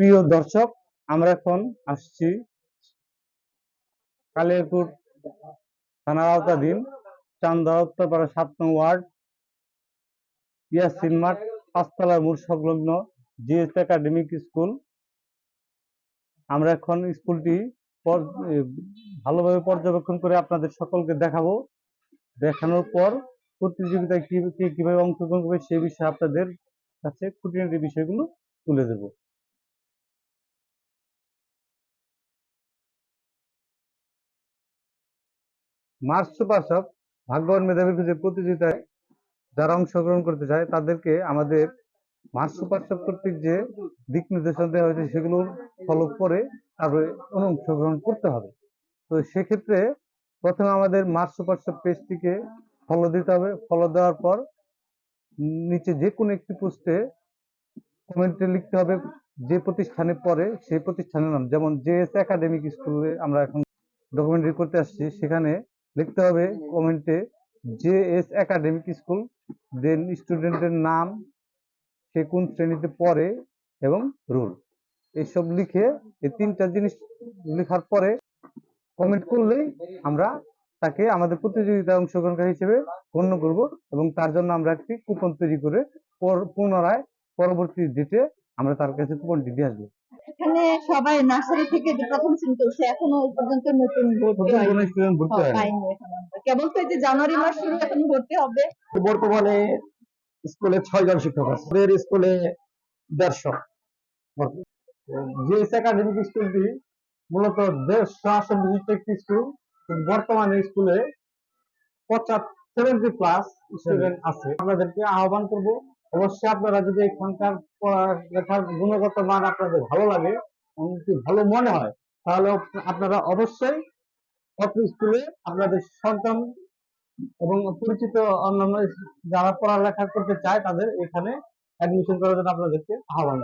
প্রিয় দর্শক, আমরা এখন আসছি কালিয়াকৈর থানার আওতাধীন চান্দা উত্তরপাড়া 7 নং ওয়ার্ড ইয়াসিন মাঠ 5তলার মোড় সংলগ্ন জিএস একাডেমিক স্কুল। আমরা এখন স্কুলটি ভালোভাবে পর্যবেক্ষণ করে আপনাদের সকলকে দেখাবো। দেখানোর পর প্রতিযোগিতায় কিভাবে অংশগ্রহণ করবে সে বিষয়ে আপনাদের কাছে খুঁটিনাটি বিষয়গুলো তুলে দেব। মার্চ সুপার শপ ভাগ্যবান মেধাবী খুঁজে প্রতিযোগিতায় যারা অংশগ্রহণ করতে চায় তাদেরকে আমাদের মার্চ সুপার শপ কর্তৃক যে দিক নির্দেশনা দেওয়া হয়েছে সেগুলো ফলো করে তারপরে অংশগ্রহণ করতে হবে। তো সেক্ষেত্রে প্রথমে আমাদের মার্চ সুপার শপ পেজটিকে ফলো দিতে হবে। ফলো দেওয়ার পর নিচে যে কোনো একটি পোস্টে কমেন্টে লিখতে হবে যে প্রতিষ্ঠানে পড়ে সেই প্রতিষ্ঠানের নাম। যেমন জেএস একাডেমিক স্কুলে আমরা এখন ডকুমেন্টারি করতে আসছি, সেখানে লিখতে হবে কমেন্টে জেএস একাডেমিক স্কুল, দেন স্টুডেন্টের নাম, সে কোন শ্রেণীতে পড়ে এবং রোল। এইসব লিখে এই 3টা জিনিস লেখার পরে কমেন্ট করলেই আমরা তাকে আমাদের প্রতিযোগিতায় অংশগ্রহণকারী হিসেবে গণ্য করব এবং তার জন্য আমরা একটি কুপন তৈরি করে পুনরায় পরবর্তী ডেটে আমরা তার কাছে কুপনটি দিয়ে আসবো। এখানে সবাই নার্সারি থেকে যে প্রথম শ্রেণী চলছে, এখনো পর্যন্ত নতুন ভর্তি হয়নি। কেবল তো এই যে জানুয়ারি মাস শুরু, এখন ভর্তি হবে। বর্তমানে স্কুলে 6 জন শিক্ষক আছে। স্কুলে 150। জিএস একাডেমিক স্কুলটি মূলত 150 আসন বিশিষ্ট একটি স্কুল। বর্তমানে স্কুলে 70+ স্টুডেন্ট আছে। আপনাদেরকে আহ্বান করব, অবশ্যই আপনারা যদি এখানকার পড়ালেখার গুণগত মান আপনাদের ভালো লাগে, ভালো মনে হয়, তাহলে আপনারা অবশ্যই অত্র স্কুলে আপনাদের সন্তান এবং পরিচিত অন্যান্য যারা পড়ালেখা করতে চায় তাদের এখানে অ্যাডমিশন করার জন্য আপনাদেরকে আহ্বান।